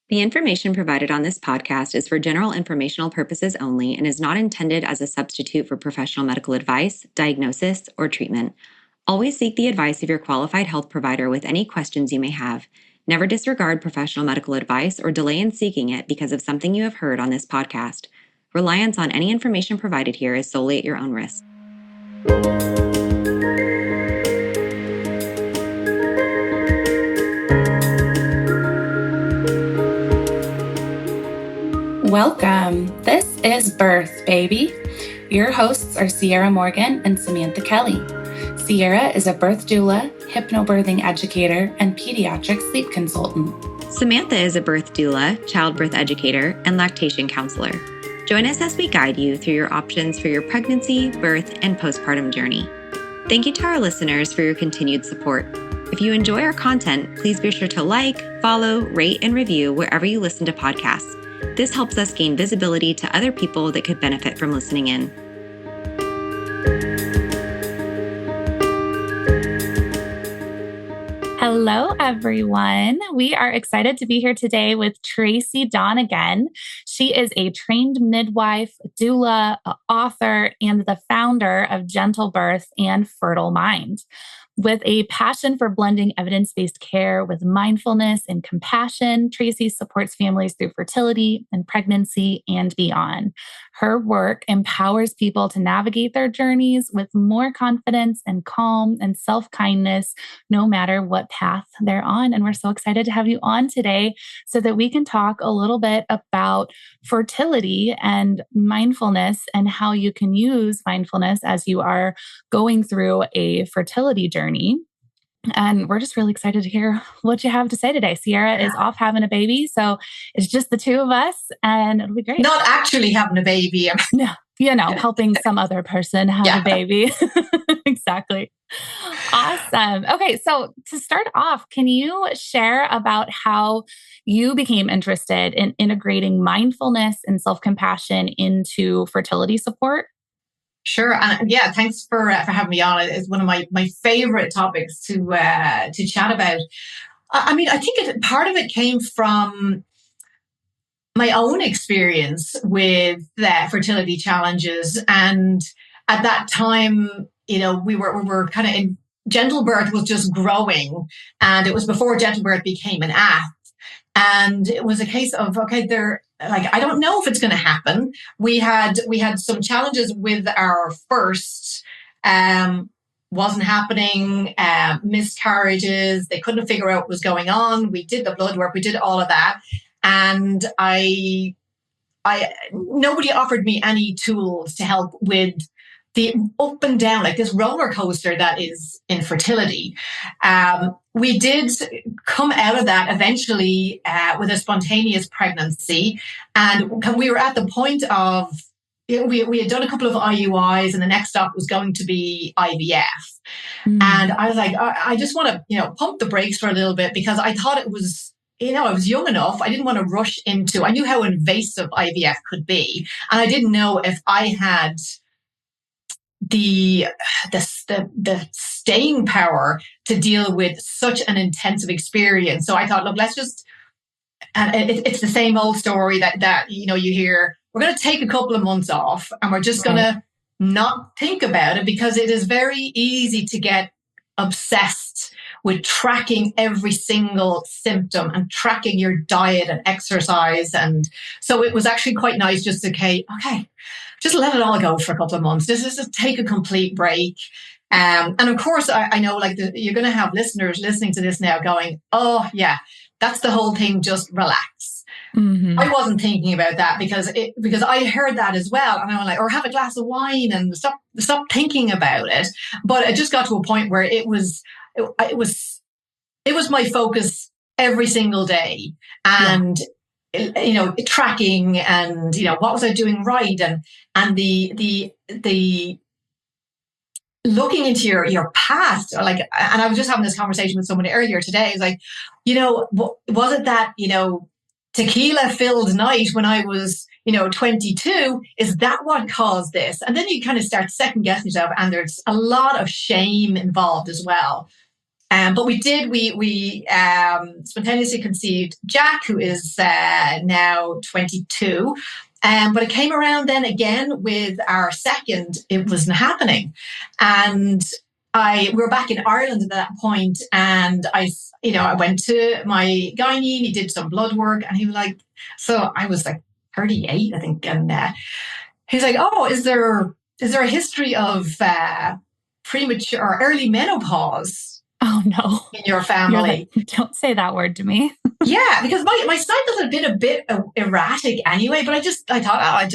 The information provided on this podcast is for general informational purposes only and is not intended as a substitute for professional medical advice, diagnosis, or treatment. Always seek the advice of your qualified health provider with any questions you may have. Never disregard professional medical advice or delay in seeking it because of something you have heard on this podcast. Reliance on any information provided here is solely at your own risk. Welcome. This is Birth, Baby. Your hosts are Sierra Morgan and Samantha Kelly. Sierra is a birth doula, hypnobirthing educator, and pediatric sleep consultant. Samantha is a birth doula, childbirth educator, and lactation counselor. Join us as we guide you through your options for your pregnancy, birth, and postpartum journey. Thank you to our listeners for your continued support. If you enjoy our content, please be sure to like, follow, rate, and review wherever you listen to podcasts. This helps us gain visibility to other people that could benefit from listening in. Hello, everyone. We are excited to be here today with Tracy Donegan. She is a trained midwife, doula, author, and the founder of Gentle Birth and Fertile Mind. With a passion for blending evidence-based care with mindfulness and compassion, Tracy supports families through fertility and pregnancy and beyond. Her work empowers people to navigate their journeys with more confidence and calm and self-kindness, no matter what path they're on. And we're so excited to have you on today so that we can talk a little bit about fertility and mindfulness and how you can use mindfulness as you are going through a fertility journey. And we're just really excited to hear what you have to say today. Sierra is off having a baby, so it's just the two of us, and it'll be great. Not actually having a baby. No, helping some other person have a baby. Exactly. Awesome. Okay, so to start off, can you share about how you became interested in integrating mindfulness and self-compassion into fertility support? Sure. And thanks for having me on. It's one of my favorite topics to chat about. I mean, I think part of it came from my own experience with fertility challenges. And at that time, we were kind of in gentle birth was just growing, and it was before gentle birth became an app. And it was a case of, I don't know if it's going to happen. We had some challenges with our first, wasn't happening, miscarriages. They couldn't figure out what was going on. We did the blood work. We did all of that. And nobody offered me any tools to help with the up and down, like this roller coaster that is infertility. We did come out of that eventually with a spontaneous pregnancy. And we were at the point of, we had done a couple of IUIs, and the next stop was going to be IVF. And I was like, I just want to, pump the brakes for a little bit, because I thought it was, I was young enough. I didn't want to rush into, I knew how invasive IVF could be. And I didn't know if I had the staying power to deal with such an intensive experience. So I thought, look, let's just, and it's the same old story that you hear, we're going to take a couple of months off, and we're just going to not think about it, because it is very easy to get obsessed with tracking every single symptom and tracking your diet and exercise. And so it was actually quite nice just to, okay, just let it all go for a couple of months. Just take a complete break. And of course, I know you're going to have listeners listening to this now going, oh yeah, that's the whole thing. Just relax. Mm-hmm. I wasn't thinking about that because I heard that as well. And I was like, or have a glass of wine and stop thinking about it. But it just got to a point where it was my focus every single day. And tracking and, what was I doing right? And the looking into your past, and I was just having this conversation with somebody earlier today. It's like, was it that, tequila filled night when I was, 22? Is that what caused this? And then you kind of start second guessing yourself, and there's a lot of shame involved as well. But we spontaneously conceived Jack, who is now 22. But it came around then again with our second, it wasn't happening. And we were back in Ireland at that point, and I went to my gynae, he did some blood work, and he was like, so I was like 38, I think, and he's like, oh, is there a history of premature or early menopause? Oh no! In your family? Like, don't say that word to me. Yeah, because my cycles had been a bit erratic anyway, but I thought I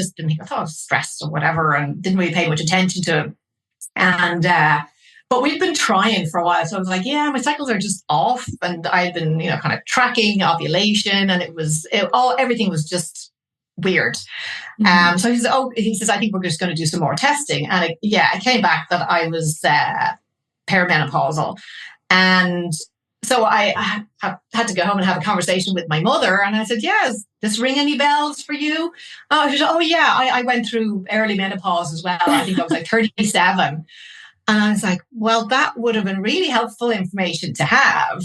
was stressed or whatever, and didn't really pay much attention to it. And but we'd been trying for a while, so I was like, yeah, my cycles are just off, and I'd been kind of tracking ovulation, and everything was just weird. Mm-hmm. So he says, I think we're just going to do some more testing, and it came back that I was perimenopausal. And so I had to go home and have a conversation with my mother. And I said, yeah, does this ring any bells for you? She said, oh, yeah, I went through early menopause as well. I think I was like 37. And I was like, well, that would have been really helpful information to have,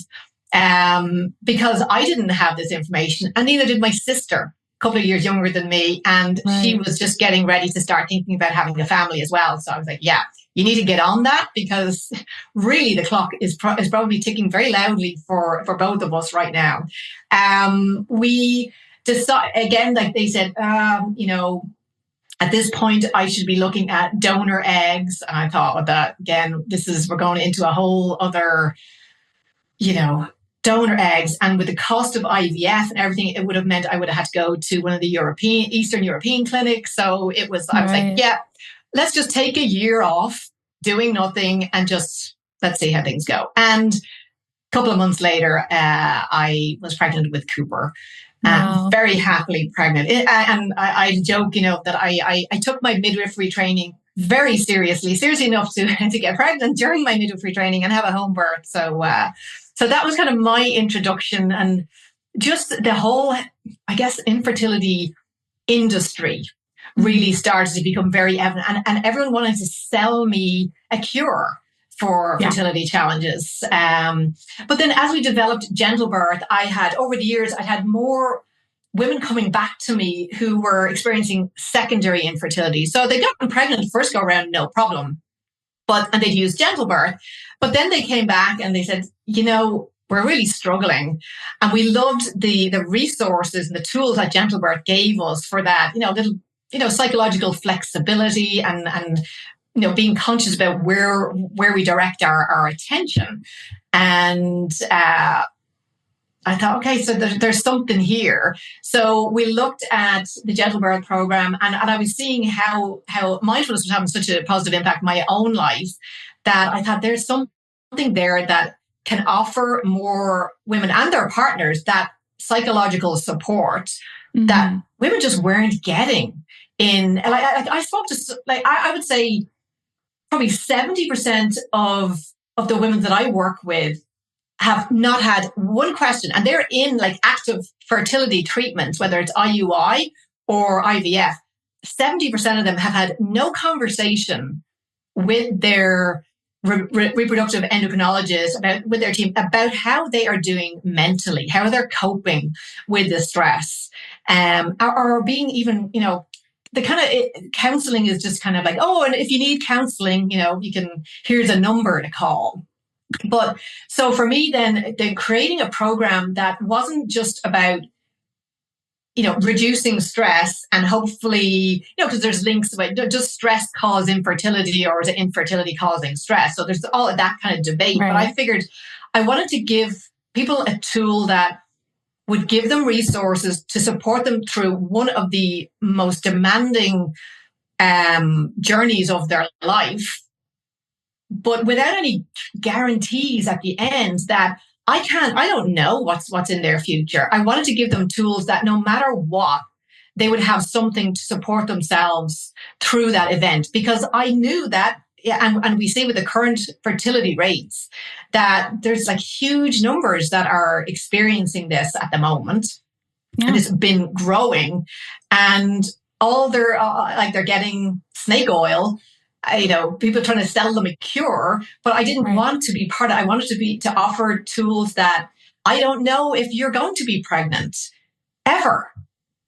because I didn't have this information, and neither did my sister, a couple of years younger than me. And she was just getting ready to start thinking about having a family as well. So I was like, yeah, you need to get on that, because really the clock is probably ticking very loudly for both of us right now. We decide again, like they said, at this point I should be looking at donor eggs. And I thought, well, that again, we're going into a whole other, donor eggs. And with the cost of IVF and everything, it would have meant I would have had to go to one of the Eastern European clinics. So I was like, yeah, let's just take a year off doing nothing and just let's see how things go. And a couple of months later, I was pregnant with Cooper. Very happily pregnant. And I joke, that I took my midwifery training very seriously enough to get pregnant during my midwifery training and have a home birth. So that was kind of my introduction, and just the whole, I guess, infertility industry really started to become very evident, and everyone wanted to sell me a cure for fertility challenges. But then as we developed gentle birth, over the years, I had more women coming back to me who were experiencing secondary infertility. So they got pregnant the first go around, no problem. And they'd used gentle birth. But then they came back and they said, we're really struggling. And we loved the resources and the tools that gentle birth gave us for that, little, psychological flexibility and being conscious about where we direct our attention. And I thought, okay, so there's something here. So we looked at the gentle birth program, and I was seeing how mindfulness was having such a positive impact in my own life, that I thought there's something there that can offer more women and their partners that psychological support that women just weren't getting. I spoke to, I would say probably 70% of the women that I work with have not had one question, and they're in active fertility treatments, whether it's IUI or IVF. 70% of them have had no conversation with their reproductive endocrinologist, with their team, about how they are doing mentally, how they're coping with the stress, or being even, the kind of counseling is just kind of like, oh, and if you need counseling, here's a number to call. But so for me, then creating a program that wasn't just about, reducing stress, and hopefully, because there's links about, does stress cause infertility, or is it infertility causing stress? So there's all of that kind of debate. Right. But I figured I wanted to give people a tool that would give them resources to support them through one of the most demanding journeys of their life, but without any guarantees at the end that I don't know what's in their future. I wanted to give them tools that no matter what, they would have something to support themselves through that event. Because I knew that, and we see with the current fertility rates, that there's huge numbers that are experiencing this at the moment. Yeah. And it's been growing, and all they're getting snake oil people trying to sell them a cure, but I didn't want to be part of it. I wanted to offer tools that I don't know if you're going to be pregnant ever.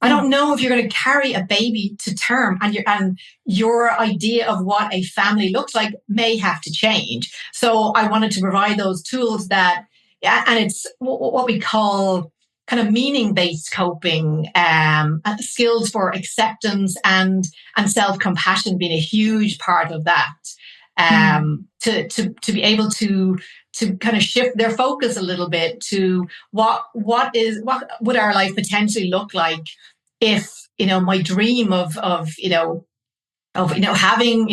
I don't know if you're going to carry a baby to term, and your idea of what a family looks like may have to change. So I wanted to provide those tools and it's what we call kind of meaning-based coping, skills for acceptance and self-compassion being a huge part of that. To be able to kind of shift their focus a little bit to what would our life potentially look like if my dream of having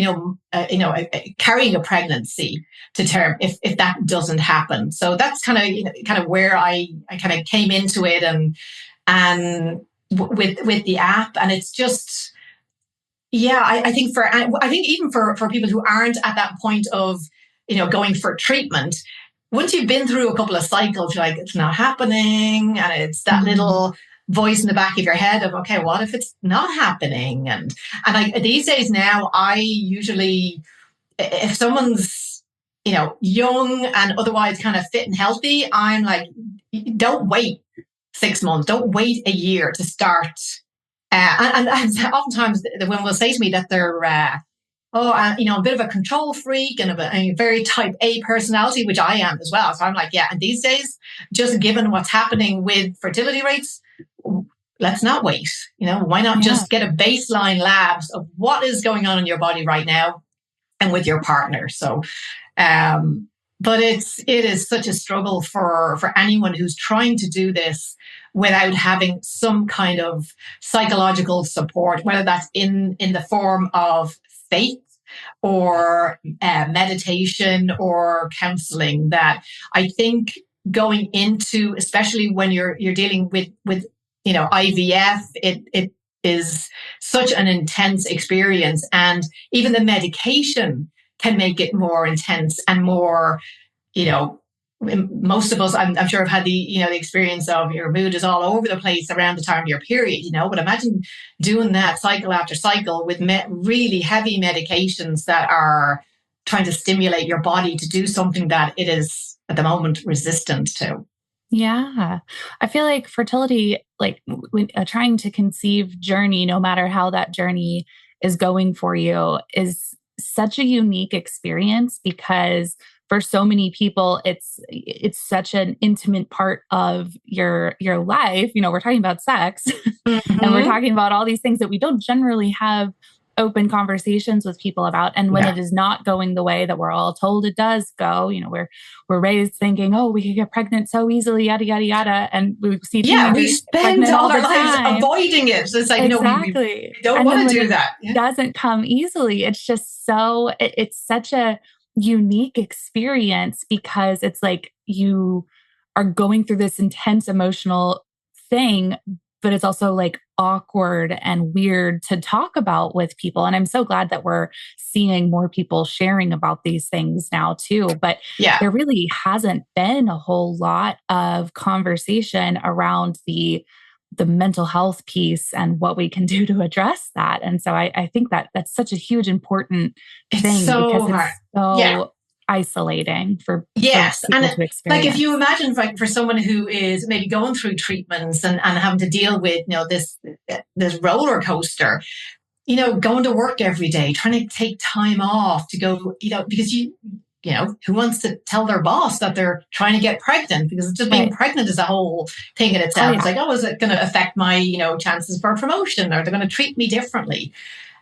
carrying a pregnancy to term, if that doesn't happen. So that's kind of where I kind of came into it, and with the app, and it's just I think even for people who aren't at that point of going for treatment, once you've been through a couple of cycles, you're like, it's not happening, and it's that little voice in the back of your head of, okay, what if it's not happening? And these days now, I usually, if someone's young and otherwise kind of fit and healthy, I'm like, don't wait 6 months, don't wait a year to start. And oftentimes the women will say to me that they're a bit of a control freak and a very type A personality, which I am as well. So I'm like, and these days, just given what's happening with fertility rates, let's not wait. Why not just get a baseline labs of what is going on in your body right now and with your partner? So, but it is such a struggle for anyone who's trying to do this without having some kind of psychological support, whether that's in the form of faith or meditation or counseling. That I think going into, especially when you're dealing with IVF, it is such an intense experience, and even the medication can make it more intense and more, most of us, I'm sure, have had the experience of your mood is all over the place around the time of your period, but imagine doing that cycle after cycle with really heavy medications that are trying to stimulate your body to do something that it is at the moment resistant to. Yeah. I feel like fertility, like trying to conceive journey, no matter how that journey is going for you, is such a unique experience, because for so many people, it's such an intimate part of your life. We're talking about sex and we're talking about all these things that we don't generally have open conversations with people about. And when it is not going the way that we're all told it does go, we're raised thinking, oh, we could get pregnant so easily, yada, yada, yada. And we see we spend all our lives avoiding it. So it's like, exactly. We don't want to do that. It doesn't come easily. It's just it's such a unique experience, because it's like you are going through this intense emotional thing, but it's also like awkward and weird to talk about with people. And I'm so glad that we're seeing more people sharing about these things now too. But there really hasn't been a whole lot of conversation around the mental health piece and what we can do to address that. And so I think that that's such a huge, important thing, because it's so isolating for people to experience. Like if you imagine for someone who is maybe going through treatments and having to deal with this roller coaster, going to work every day, trying to take time off to go, because who wants to tell their boss that they're trying to get pregnant? Because just being pregnant is a whole thing in itself. It's like, is it going to affect my chances for promotion, or they're going to treat me differently?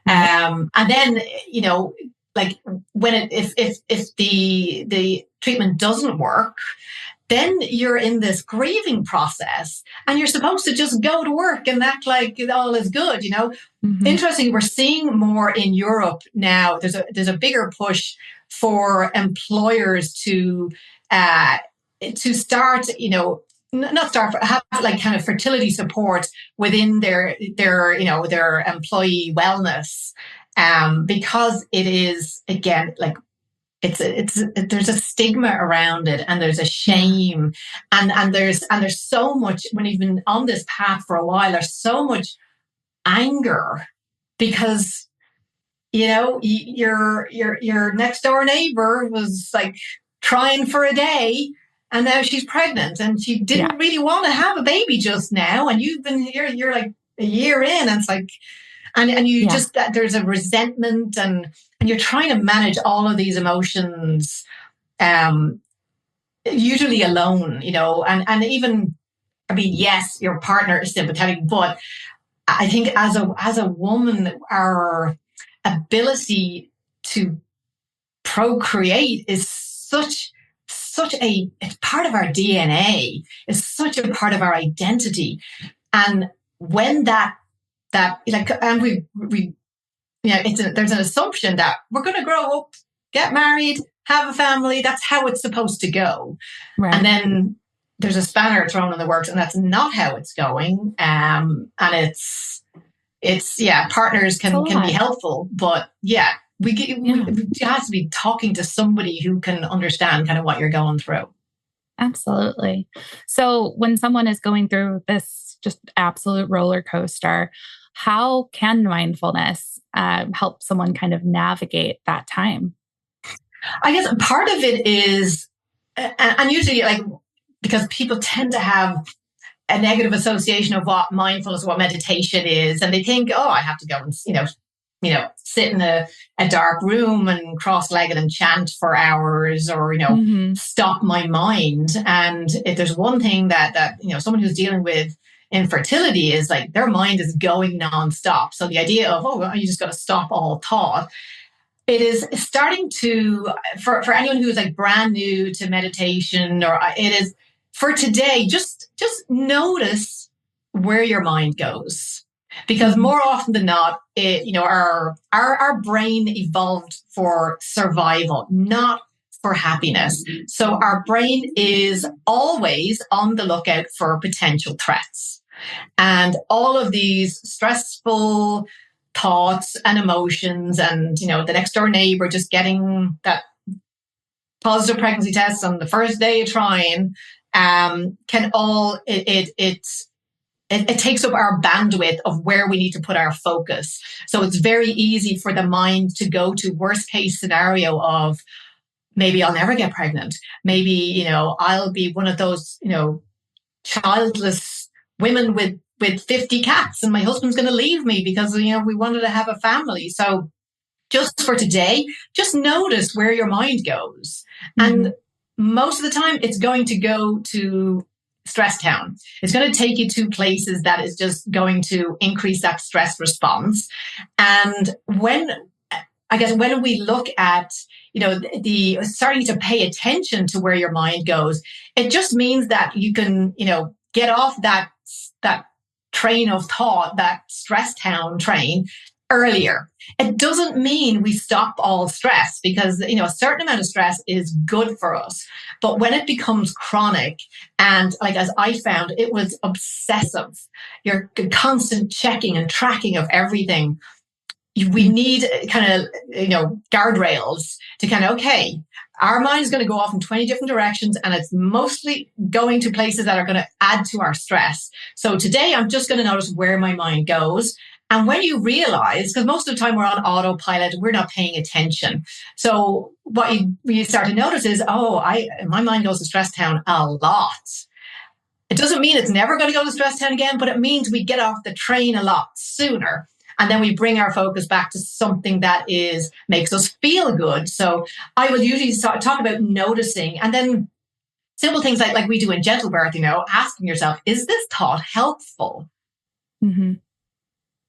And then like when if the treatment doesn't work, then you're in this grieving process, and you're supposed to just go to work and act like all is good. Interesting. We're seeing more in Europe now. There's a bigger push for employers to start, have like kind of fertility support within their employee wellness. Because it is, again, like there's a stigma around it, and there's a shame, and there's so much, when you've been on this path for a while, there's so much anger, because your next door neighbor was like trying for a day, and now she's pregnant, and she didn't really want to have a baby just now, and you've been here, you're like a year in, and it's like, and you just, there's a resentment, and you're trying to manage all of these emotions, usually alone, and even, I mean, yes, your partner is sympathetic, but I think as a woman, our ability to procreate is such it's part of our DNA. It's such a part of our identity. And when that like, and we there's an assumption that we're going to grow up, get married, have a family. That's how it's supposed to go. Right. And then there's a spanner thrown in the works, and that's not how it's going. And it's partners can be helpful, but we have to be talking to somebody who can understand kind of what you're going through. Absolutely. So when someone is going through this just absolute roller coaster, how can mindfulness help someone kind of navigate that time? I guess part of it is, and usually like, because people tend to have a negative association of what mindfulness, what meditation is, and they think, oh, I have to go and sit in a dark room and cross-legged and chant for hours, or stop my mind. And if there's one thing that someone who's dealing with infertility is like, their mind is going nonstop. So the idea of, oh, well, you just got to stop all thought. It is starting to, for anyone who's like brand new to meditation, or it is for today, just notice where your mind goes. Because more often than not, our brain evolved for survival, not for happiness. So our brain is always on the lookout for potential threats. And all of these stressful thoughts and emotions, and the next door neighbor just getting that positive pregnancy test on the first day of trying, can all it takes up our bandwidth of where we need to put our focus. So it's very easy for the mind to go to worst case scenario of, maybe I'll never get pregnant. Maybe, I'll be one of those, childless women with 50 cats, and my husband's going to leave me because, we wanted to have a family. So just for today, just notice where your mind goes. Mm-hmm. And most of the time it's going to go to stress town. It's going to take you to places that is just going to increase that stress response. And when we look at, the starting to pay attention to where your mind goes, it just means that you can, get off that train of thought, that stress town train, earlier. It doesn't mean we stop all stress, because, a certain amount of stress is good for us. But when it becomes chronic, and like, as I found, it was obsessive, your constant checking and tracking of everything, we need kind of, guardrails to kind of, okay, our mind is going to go off in 20 different directions, and it's mostly going to places that are going to add to our stress. So today I'm just going to notice where my mind goes. And when you realize, because most of the time we're on autopilot, we're not paying attention. So what you start to notice is, my mind goes to stress town a lot. It doesn't mean it's never going to go to stress town again, but it means we get off the train a lot sooner. And then we bring our focus back to something that makes us feel good. So I would usually talk about noticing, and then simple things like we do in gentle birth, asking yourself, is this thought helpful? Mm-hmm.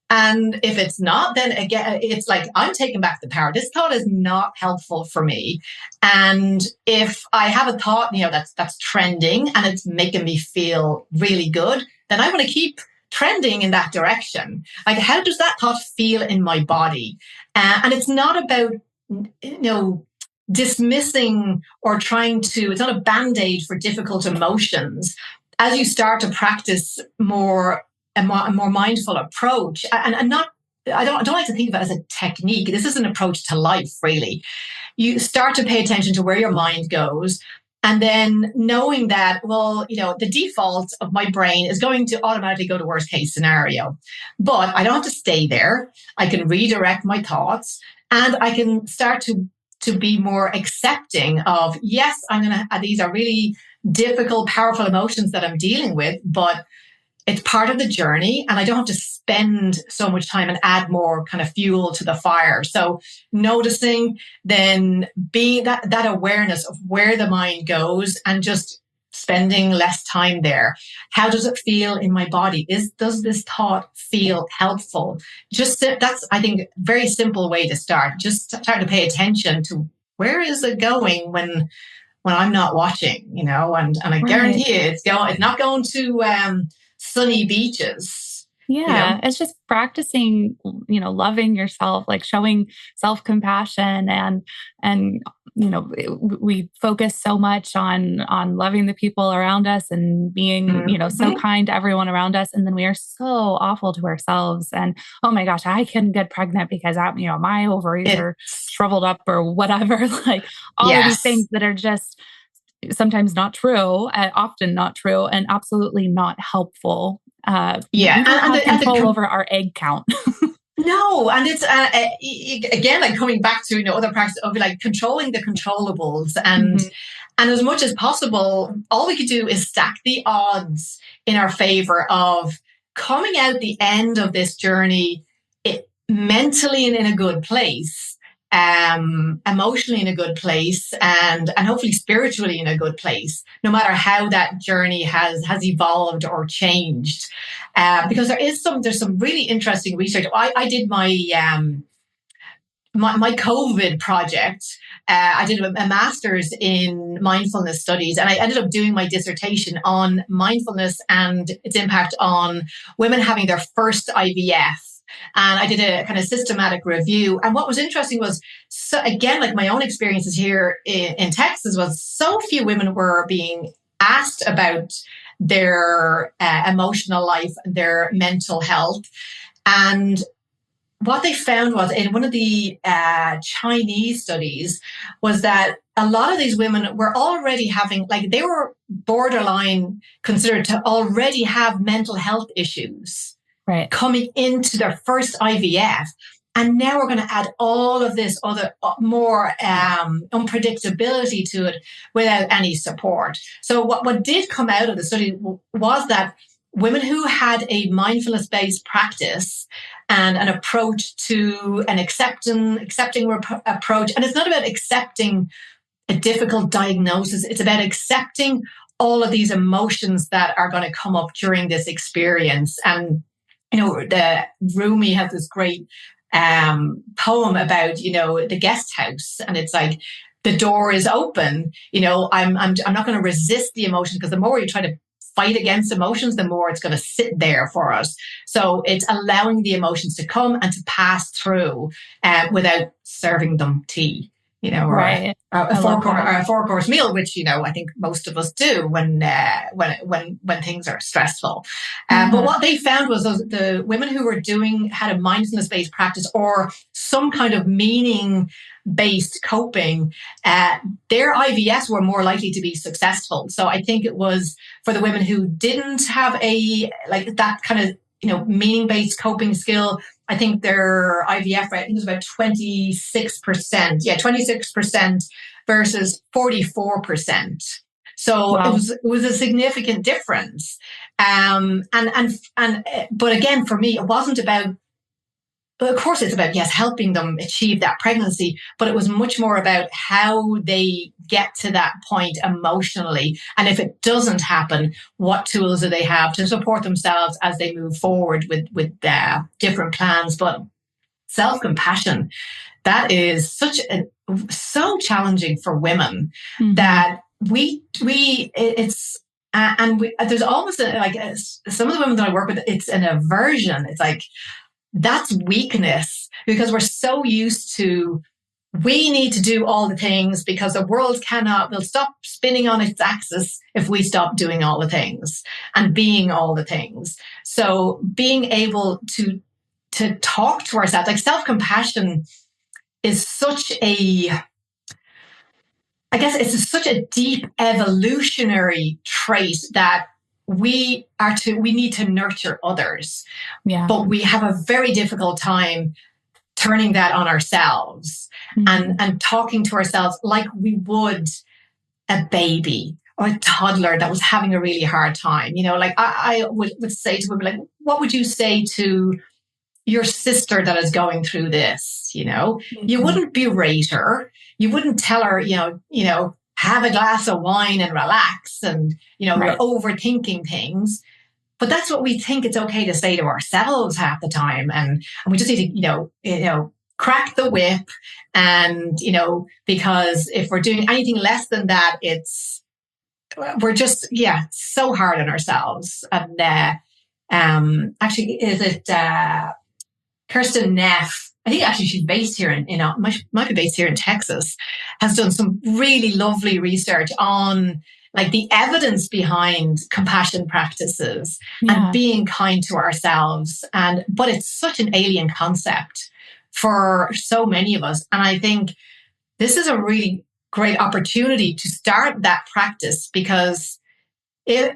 And if it's not, then again, it's like, I'm taking back the power. This thought is not helpful for me. And if I have a thought, that's trending and it's making me feel really good, then I want to keep trending in that direction. Like, how does that thought feel in my body? And it's not about, dismissing or it's not a band-aid for difficult emotions. As you start to practice a more mindful approach, and I don't like to think of it as a technique. This is an approach to life, really. You start to pay attention to where your mind goes, and then knowing that, the default of my brain is going to automatically go to worst case scenario, but I don't have to stay there. I can redirect my thoughts. And I can start to be more accepting of, yes, these are really difficult, powerful emotions that I'm dealing with, but it's part of the journey, and I don't have to spend so much time and add more kind of fuel to the fire. So noticing, then being that awareness of where the mind goes and just spending less time there. How does it feel in my body? Does this thought feel helpful? That's, I think, a very simple way to start. Just start to pay attention to where is it going when I'm not watching, and I guarantee you it's not going to sunny beaches. Yeah, it's just practicing, loving yourself, like showing self-compassion, and we focus so much on loving the people around us and being, so kind to everyone around us, and then we are so awful to ourselves. And oh my gosh, I couldn't get pregnant because my ovaries are shriveled up or whatever. Like all of these things that are just sometimes not true, often not true, and absolutely not helpful. We don't have control over our egg count. No, and it's again, like coming back to other practices of like controlling the controllables, and as much as possible, all we could do is stack the odds in our favor of coming out the end of this journey mentally and in a good place. Emotionally in a good place, and hopefully spiritually in a good place, no matter how that journey has evolved or changed. Because there's some really interesting research. I did my COVID project. I did a master's in mindfulness studies, and I ended up doing my dissertation on mindfulness and its impact on women having their first IVF. And I did a kind of systematic review. And what was interesting was, so again, like my own experiences here in Texas, was so few women were being asked about their emotional life, their mental health. And what they found was, in one of the Chinese studies, was that a lot of these women were already having, like, they were borderline considered to already have mental health issues. Right. Coming into their first IVF. And now we're going to add all of this other more unpredictability to it without any support. So what did come out of the study was that women who had a mindfulness-based practice and an approach to an accepting approach, and it's not about accepting a difficult diagnosis, it's about accepting all of these emotions that are going to come up during this experience. And the Rumi has this great poem about, the guest house. And it's like, the door is open. I'm not going to resist the emotion, because the more you try to fight against emotions, the more it's going to sit there for us. So it's allowing the emotions to come and to pass through without serving them tea. Or a four-course meal, which, I think most of us do when things are stressful. But what they found was the women who had a mindfulness-based practice or some kind of meaning-based coping, their IVS were more likely to be successful. So I think it was for the women who didn't have that kind of, meaning-based coping skill, I think their IVF rate, I think it was about 26%. Yeah, 26% versus 44%. So wow. It was a significant difference. But again, for me, it wasn't about, but of course it's about, yes, helping them achieve that pregnancy, but it was much more about how they get to that point emotionally. And if it doesn't happen, what tools do they have to support themselves as they move forward with different plans. But self-compassion, that is so challenging for women that there's almost some of the women that I work with, it's an aversion. It's like, that's weakness, because we're so used to, we need to do all the things because the world will stop spinning on its axis if we stop doing all the things and being all the things. So being able to talk to ourselves, like self-compassion is such a deep evolutionary trait that we need to nurture others. Yeah. But we have a very difficult time turning that on ourselves and talking to ourselves like we would a baby or a toddler that was having a really hard time. Like I would say to women, like, what would you say to your sister that is going through this? You wouldn't berate her. You wouldn't tell her, have a glass of wine and relax and, you're overthinking things. But that's what we think it's okay to say to ourselves half the time. And we just need to, crack the whip. And, because if we're doing anything less than that, we're just, so hard on ourselves. And actually, is it Kirsten Neff? I think actually she's based here might be based here in Texas, has done some really lovely research on like the evidence behind compassion practices and being kind to ourselves. But it's such an alien concept for so many of us. And I think this is a really great opportunity to start that practice, because if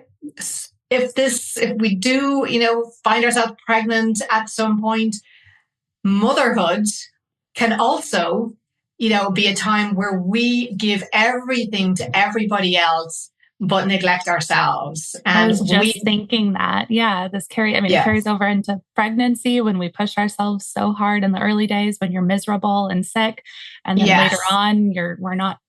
we do, find ourselves pregnant at some point, motherhood can also, be a time where we give everything to everybody else but neglect ourselves. And I was just thinking that, it carries over into pregnancy when we push ourselves so hard in the early days when you're miserable and sick. And then later on, we're not,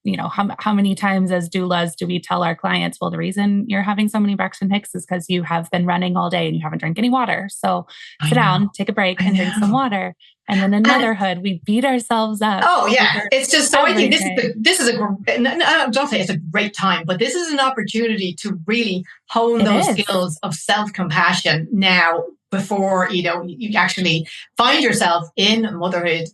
how many times as doulas do we tell our clients, well, the reason you're having so many Braxton Hicks is because you have been running all day and you haven't drank any water. So sit down, take a break and drink some water. And then in motherhood, we beat ourselves up. Oh, yeah. It's just, so I think this is don't say it's a great time, but this is an opportunity to really hone those skills of self-compassion now before, you actually find yourself in motherhood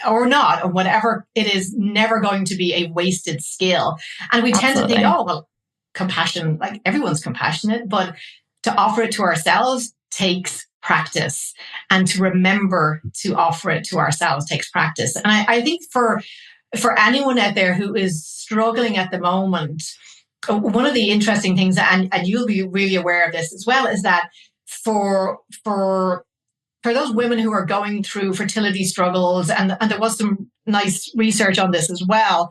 or not, or whatever. It is never going to be a wasted skill. And we tend to think, oh, well, compassion, like everyone's compassionate, but to offer it to ourselves takes practice, and to remember to offer it to ourselves takes practice. And I think for anyone out there who is struggling at the moment, one of the interesting things, and you'll be really aware of this as well, is that for those women who are going through fertility struggles, and there was some nice research on this as well,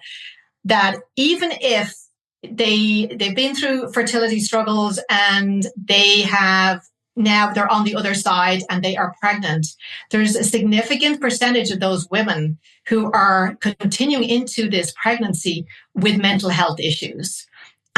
that even if they've been through fertility struggles and now they're on the other side and they are pregnant, there's a significant percentage of those women who are continuing into this pregnancy with mental health issues.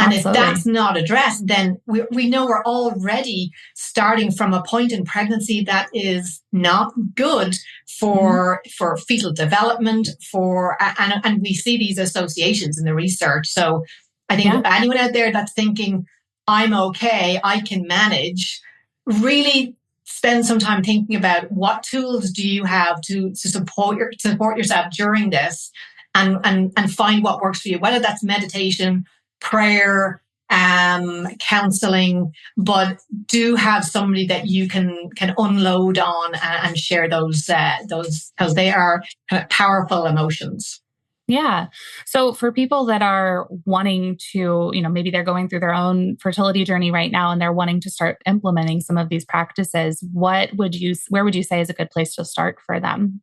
And if that's not addressed, then we know we're already starting from a point in pregnancy that is not good for fetal development, and we see these associations in the research. So I think anyone out there that's thinking, I'm okay, I can manage, really spend some time thinking about what tools do you have to support yourself during this, and find what works for you, whether that's meditation, prayer, counseling, but do have somebody that you can unload on and share those because they are kind of powerful emotions. Yeah. So for people that are wanting to, maybe they're going through their own fertility journey right now and they're wanting to start implementing some of these practices, where would you say is a good place to start for them?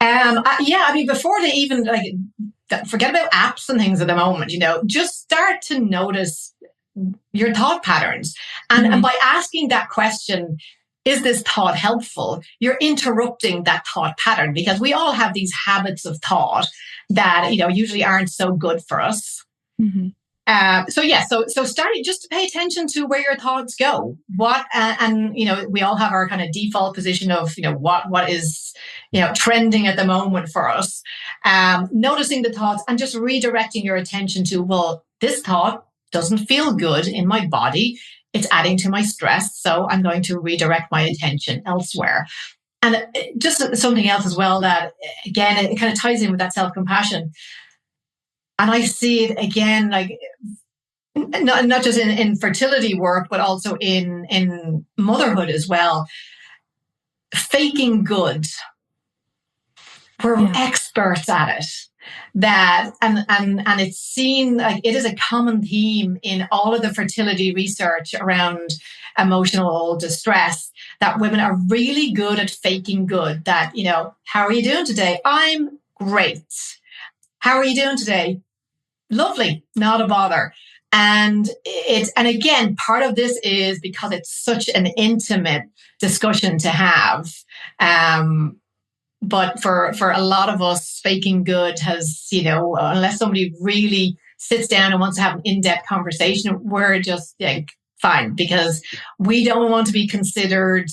Before they even forget about apps and things at the moment, just start to notice your thought patterns. And by asking that question, is this thought helpful? You're interrupting that thought pattern, because we all have these habits of thought that, usually aren't so good for us. Mm-hmm. So starting just to pay attention to where your thoughts go. We all have our kind of default position of, what is, trending at the moment for us. Noticing the thoughts and just redirecting your attention to, well, this thought doesn't feel good in my body. It's adding to my stress. So I'm going to redirect my attention elsewhere. And just something else as well that, again, it kind of ties in with that self-compassion. And I see it again, like not just in fertility work, but also in motherhood as well. Faking good. We're experts at it. that, and it's seen, like, it is a common theme in all of the fertility research around emotional distress, that women are really good at faking good. That, how are you doing today? I'm great. How are you doing today? Lovely, not a bother. And again, part of this is because it's such an intimate discussion to have. But for a lot of us, faking good has, unless somebody really sits down and wants to have an in-depth conversation, we're just like, fine, because we don't want to be considered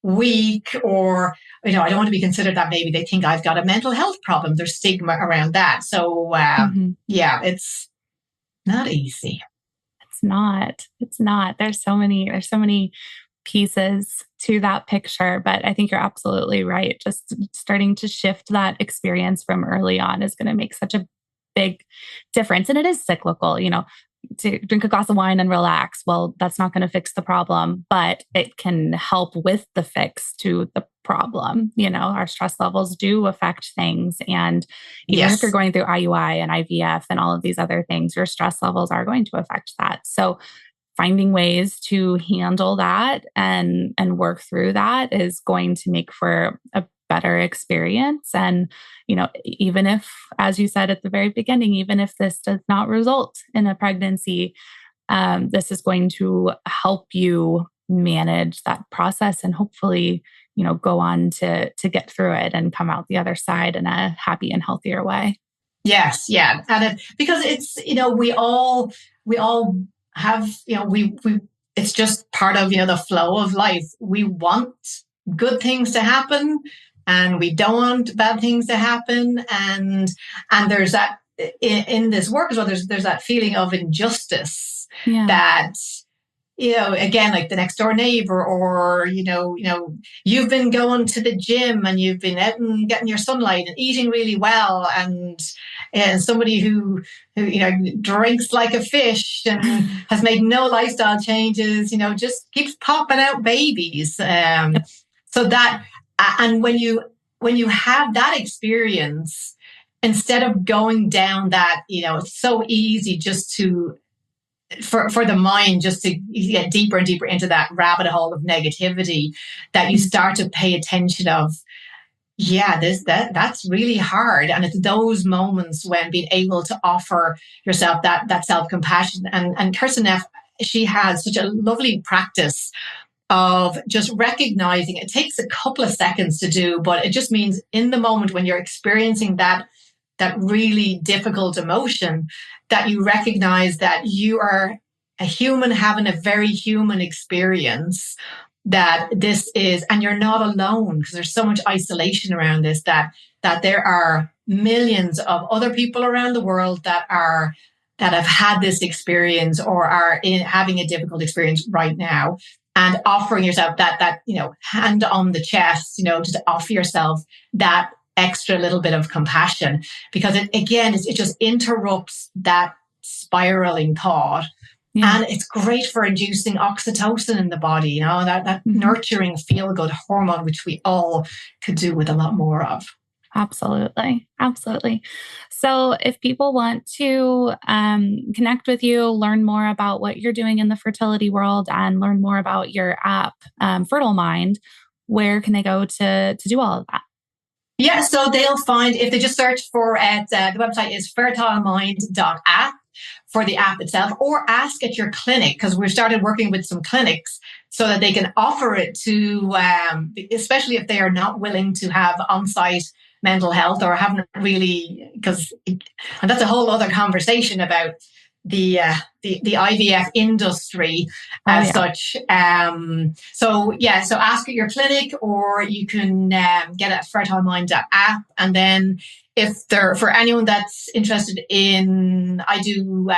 weak, or, I don't want to be considered that maybe they think I've got a mental health problem. There's stigma around that. So, yeah, it's not easy. It's not. There's so many pieces to that picture, but I think you're absolutely right. Just starting to shift that experience from early on is going to make such a big difference. And it is cyclical, to drink a glass of wine and relax. Well, that's not going to fix the problem, but it can help with the fix to the problem. Our stress levels do affect things. And even if you're going through IUI and IVF and all of these other things, your stress levels are going to affect that. So finding ways to handle that and work through that is going to make for a better experience. And, even if, as you said at the very beginning, even if this does not result in a pregnancy, this is going to help you manage that process and hopefully, go on to get through it and come out the other side in a happy and healthier way. Yes. Yeah. And because it's, we all have, it's just part of, the flow of life. We want good things to happen, and we don't want bad things to happen. And there's that in this work as well, there's that feeling of injustice that, again, like the next door neighbor, or, you've been going to the gym and you've been out and getting your sunlight and eating really well. And somebody who drinks like a fish and has made no lifestyle changes, just keeps popping out babies. So that, and when you have that experience, instead of going down that, it's so easy just to, for the mind, just to get deeper and deeper into that rabbit hole of negativity, that you start to pay attention of, that's really hard. And it's those moments when being able to offer yourself that self-compassion. And Kirsten Neff, she has such a lovely practice of just recognizing. It takes a couple of seconds to do, but it just means in the moment when you're experiencing that really difficult emotion, that you recognize that you are a human having a very human experience, that this is, and you're not alone, because there's so much isolation around this, that there are millions of other people around the world that have had this experience or are having a difficult experience right now. And offering yourself that hand on the chest, just offer yourself that extra little bit of compassion, because it just interrupts that spiraling thought. And it's great for inducing oxytocin in the body, that nurturing feel-good hormone, which we all could do with a lot more of. Absolutely. So if people want to connect with you, learn more about what you're doing in the fertility world, and learn more about your app, Fertile Mind, where can they go to do all of that? Yeah, so they'll find, if they just search for it, the website is fertilemind.app for the app itself, or ask at your clinic, because we've started working with some clinics so that they can offer it to, especially if they are not willing to have on-site mental health, or haven't really, and that's a whole other conversation about the IVF industry as such. So ask at your clinic, or you can get it at fertilemind.app. And then for anyone that's interested in, I do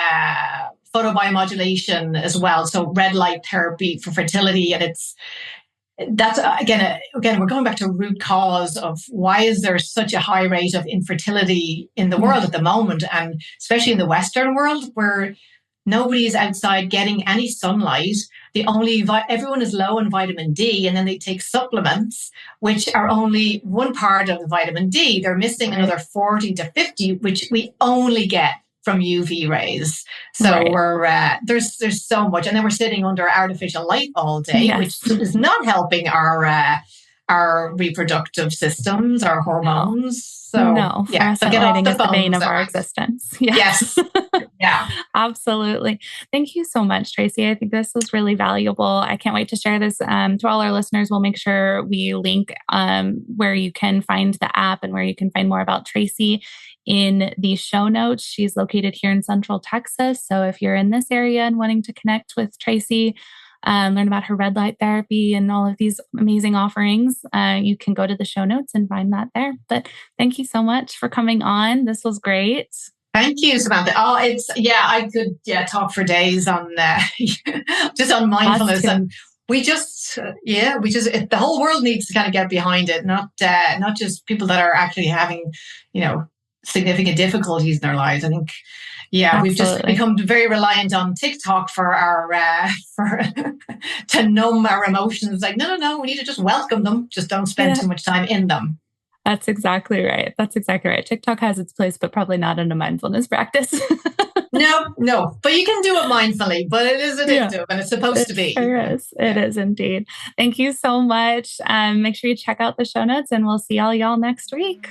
photobiomodulation as well. So red light therapy for fertility. And that's again, we're going back to root cause of why is there such a high rate of infertility in the world at the moment, and especially in the Western world, where Nobody is outside getting any sunlight. Everyone is low in vitamin D, and then they take supplements, which are only one part of the vitamin D. They're missing another 40 to 50, which we only get from UV rays. So there's so much, and then we're sitting under artificial light all day, which is not helping our reproductive systems, our hormones. So fluorescent lighting is the bane of our existence. Yes. Yeah. Absolutely. Thank you so much, Tracy. I think this was really valuable. I can't wait to share this to all our listeners. We'll make sure we link where you can find the app and where you can find more about Tracy in the show notes. She's located here in Central Texas. So if you're in this area and wanting to connect with Tracy, learn about her red light therapy and all of these amazing offerings, you can go to the show notes and find that there. But thank you so much for coming on. This was great. Thank you, Samantha. Oh, I could talk for days on just on mindfulness, and the whole world needs to kind of get behind it, not just people that are actually having, significant difficulties in their lives. I think, we've just become very reliant on TikTok for our to numb our emotions. Like, no, we need to just welcome them. Just don't spend too much time in them. That's exactly right. TikTok has its place, but probably not in a mindfulness practice. No, but you can do it mindfully, but it is addictive and it's supposed to be. Sure is. It is indeed. Thank you so much. Make sure you check out the show notes and we'll see all y'all next week.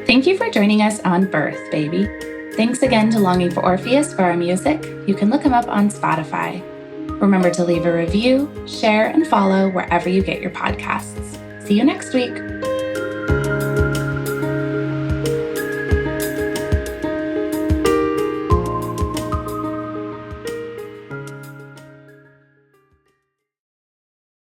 Thank you for joining us on Birth, Baby. Thanks again to Longing for Orpheus for our music. You can look him up on Spotify. Remember to leave a review, share, and follow wherever you get your podcasts. See you next week.